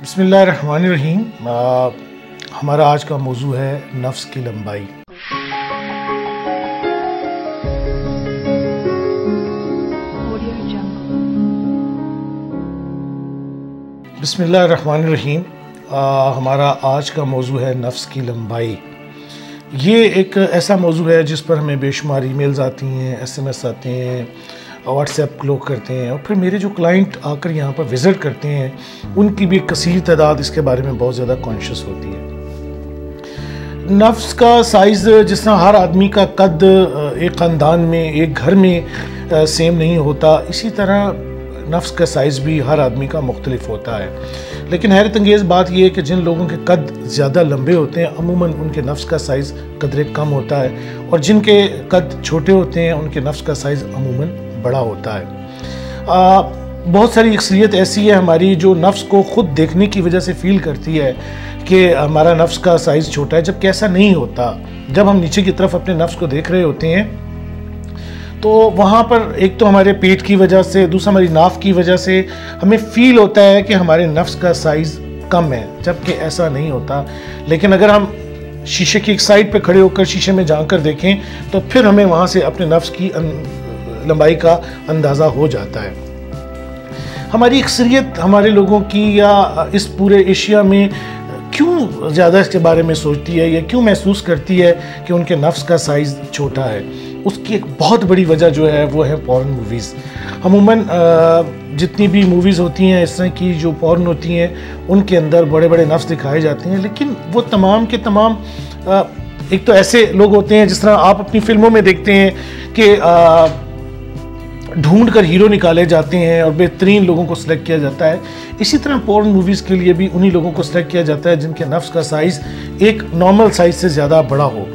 बिस्मिल्लाहिर्रहमानिर्रहीम। हमारा आज का मौजू है नफ्स की लंबाई। बिस्मिल्लाहिर्रहमानिर्रहीम। हमारा आज का मौजू है नफ्स की लंबाई। ये एक ऐसा मौजू है जिस पर हमें बेशुमार ईमेल्स आती हैं, SMS आते हैं, व्हाट्सएप लोग करते हैं, और फिर मेरे जो क्लाइंट आकर यहाँ पर विज़िट करते हैं उनकी भी एक कसीर तादाद इसके बारे में बहुत ज़्यादा कॉन्शियस होती है। नफ्स का साइज़, जिस तरह हर आदमी का कद एक ख़ानदान में, एक घर में सेम नहीं होता, इसी तरह नफ्स का साइज़ भी हर आदमी का मुख्तलिफ होता है। लेकिन हैरत अंगेज़ बात यह है कि जिन लोगों के कद ज़्यादा लंबे होते हैं अमूमन उनके नफ्स का साइज़ कदरे कम होता है, और जिनके कद छोटे होते हैं उनके नफ्स का साइज़ अमूमन बड़ा होता है। बहुत सारी अक्सरियत ऐसी है हमारी जो नफ्स को ख़ुद देखने की वजह से फ़ील करती है कि हमारा नफ्स का साइज़ छोटा है, जबकि ऐसा नहीं होता। जब हम नीचे की तरफ अपने नफ्स को देख रहे होते हैं तो वहाँ पर एक तो हमारे पेट की वजह से, दूसरा हमारी नाफ की वजह से हमें फ़ील होता है कि हमारे नफ्स का साइज़ कम है, जबकि ऐसा नहीं होता। लेकिन अगर हम शीशे की एक साइड पर खड़े होकर शीशे में झांक कर देखें तो फिर हमें वहाँ से अपने नफ्स की लंबाई का अंदाज़ा हो जाता है। हमारी अक्सरियत हमारे लोगों की या इस पूरे एशिया में क्यों ज़्यादा इसके बारे में सोचती है या क्यों महसूस करती है कि उनके नफ्स का साइज़ छोटा है, उसकी एक बहुत बड़ी वजह जो है वो है पॉर्न मूवीज़। अमूमन जितनी भी मूवीज़ होती हैं इस तरह की जो पॉर्न होती हैं उनके अंदर बड़े बड़े नफ्स दिखाए जाते हैं, लेकिन वो तमाम के तमाम एक तो ऐसे लोग होते हैं जिस तरह आप अपनी फिल्मों में देखते हैं कि ढूंढ कर हीरो निकाले जाते हैं और बेहतरीन लोगों को सिलेक्ट किया जाता है। इसी तरह पॉर्न मूवीज़ के लिए भी उन्हीं लोगों को सिलेक्ट किया जाता है जिनके नफ्स का साइज़ एक नॉर्मल साइज़ से ज़्यादा बड़ा हो,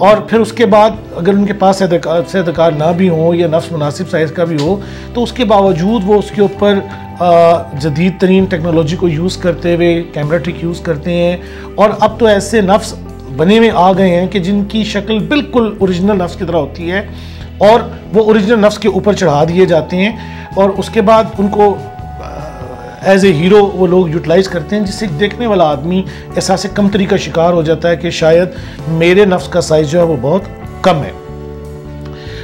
और फिर उसके बाद अगर उनके पास अदाकार ना भी हो या नफ्स मुनासिब साइज़ का भी हो तो उसके बावजूद वो उसके ऊपर जदीद तरीन टेक्नोलॉजी को यूज़ करते हुए कैमरा ट्रिक यूज़ करते हैं। और अब तो ऐसे नफ्स बने में आ गए हैं कि जिनकी शक्ल बिल्कुल ओरिजिनल नफ्स की तरह होती है और वो ओरिजिनल नफ्स के ऊपर चढ़ा दिए जाते हैं, और उसके बाद उनको एज ए हीरो वो लोग यूटिलाइज़ करते हैं, जिससे देखने वाला आदमी एहसास कमतरी का शिकार हो जाता है कि शायद मेरे नफ्स का साइज़ जो है वो बहुत कम है।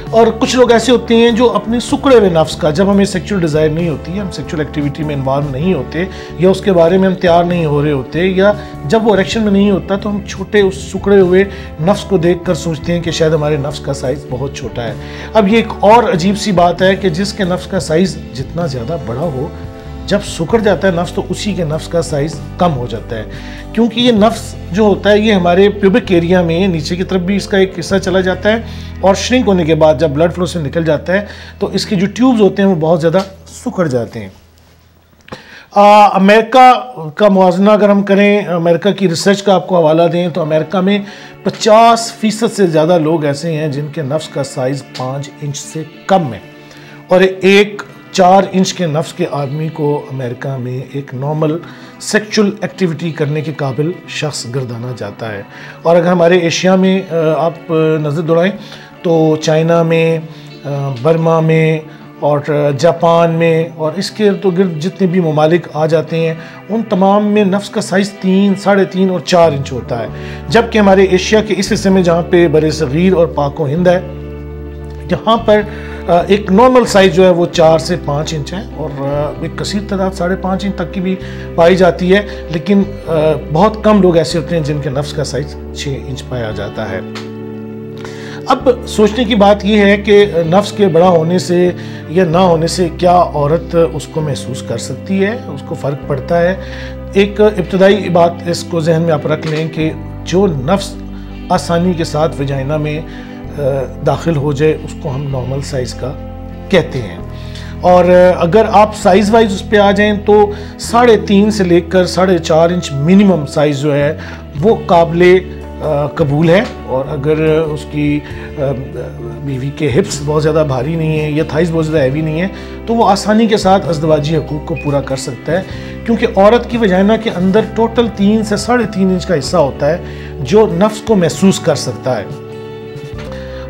और कुछ लोग ऐसे होते हैं जो अपने सुकड़े हुए नफ्स का, जब हमें सेक्सुअल डिज़ायर नहीं होती है, हम सेक्सुअल एक्टिविटी में इन्वॉल्व नहीं होते या उसके बारे में हम तैयार नहीं हो रहे होते, या जब वो इरेक्शन में नहीं होता तो हम छोटे उस सुकड़े हुए नफ्स को देखकर सोचते हैं कि शायद हमारे नफ्स का साइज़ बहुत छोटा है। अब ये एक और अजीब सी बात है कि जिसके नफ्स का साइज़ जितना ज़्यादा बड़ा हो, जब सुकड़ जाता है नफ्स तो उसी के नफ्स का साइज़ कम हो जाता है, क्योंकि ये नफ्स जो होता है ये हमारे प्यूबिक एरिया में नीचे की तरफ भी इसका एक हिस्सा चला जाता है, और श्रिंक होने के बाद जब ब्लड फ्लो से निकल जाता है तो इसके जो ट्यूब्स होते हैं वो बहुत ज़्यादा सुकड़ जाते हैं। अमेरिका का मुआवजना अगर हम करें, अमेरिका की रिसर्च का आपको हवाला दें तो अमेरिका में 50% से ज़्यादा लोग ऐसे हैं जिनके नफ्स का साइज़ 5 इंच से कम है, और एक 4 इंच के नफ्स के आदमी को अमेरिका में एक नॉर्मल सेक्सुअल एक्टिविटी करने के काबिल शख्स गर्दाना जाता है। और अगर हमारे एशिया में आप नज़र दौड़ाएं तो चाइना में, बर्मा में और जापान में और इसके इर्द गिर्द जितने भी ममालिक आ जाते हैं उन तमाम में नफ्स का साइज़ 3, 3.5 और 4 इंच होता है, जबकि हमारे एशिया के इस हिस्से में जहाँ पे बर सग़ीर और पाक व हिंद है, यहाँ पर एक नॉर्मल साइज़ जो है वो 4 से 5 इंच है, और एक कसीर तादाद 5.5 इंच तक की भी पाई जाती है, लेकिन बहुत कम लोग ऐसे होते हैं जिनके नफ्स का साइज़ 6 इंच पाया जाता है। अब सोचने की बात यह है कि नफ्स के बड़ा होने से या ना होने से क्या औरत उसको महसूस कर सकती है, उसको फ़र्क पड़ता है। एक इब्तदाई बात इसको जहन में आप रख लें कि जो नफ्स आसानी के साथ वजाइना में दाखिल हो जाए उसको हम नॉर्मल साइज़ का कहते हैं, और अगर आप साइज़ वाइज उस पर आ जाएं तो 3.5 से लेकर 4.5 इंच मिनिमम साइज़ जो है वो काबिले कबूल है। और अगर उसकी बीवी के हिप्स बहुत ज़्यादा भारी नहीं है या थाइज़ बहुत ज़्यादा हैवी नहीं है तो वो आसानी के साथ अज़दवाजी हकूक़ को पूरा कर सकता है, क्योंकि औरत की वजाइना के अंदर टोटल 3 से 3.5 इंच का हिस्सा होता है जो नफ्स को महसूस कर सकता है,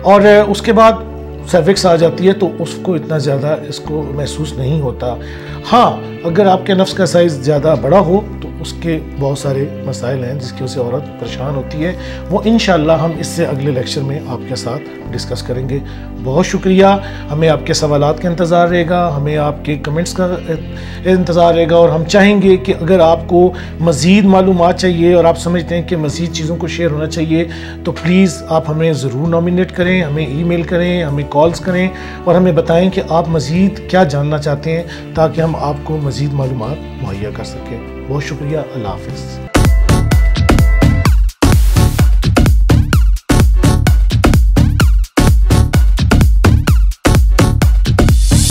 और उसके बाद सर्विक्स आ जाती है तो उसको इतना ज़्यादा इसको महसूस नहीं होता। हाँ, अगर आपके नफ्स का साइज़ ज़्यादा बड़ा हो तो उसके बहुत सारे मसाइल हैं जिसकी वजह से औरत परेशान होती है। वो इंशाअल्लाह हम इससे अगले लेक्चर में आपके साथ डिस्कस करेंगे। बहुत शुक्रिया। हमें आपके सवालात का इंतज़ार रहेगा, हमें आपके कमेंट्स का इंतज़ार रहेगा, और हम चाहेंगे कि अगर आपको मज़ीद मालूमात चाहिए और आप समझते हैं कि मज़ीद चीज़ों को शेयर होना चाहिए तो प्लीज़ आप हमें ज़रूर नॉमिनेट करें, हमें ईमेल करें, हमें कॉल्स करें और हमें बताएं कि आप मज़ीद क्या जानना चाहते हैं ताकि हम आपको मज़ीद मालूमात मुहैया कर सकें। बहुत शुक्रिया। अल्लाह हाफ़िज़।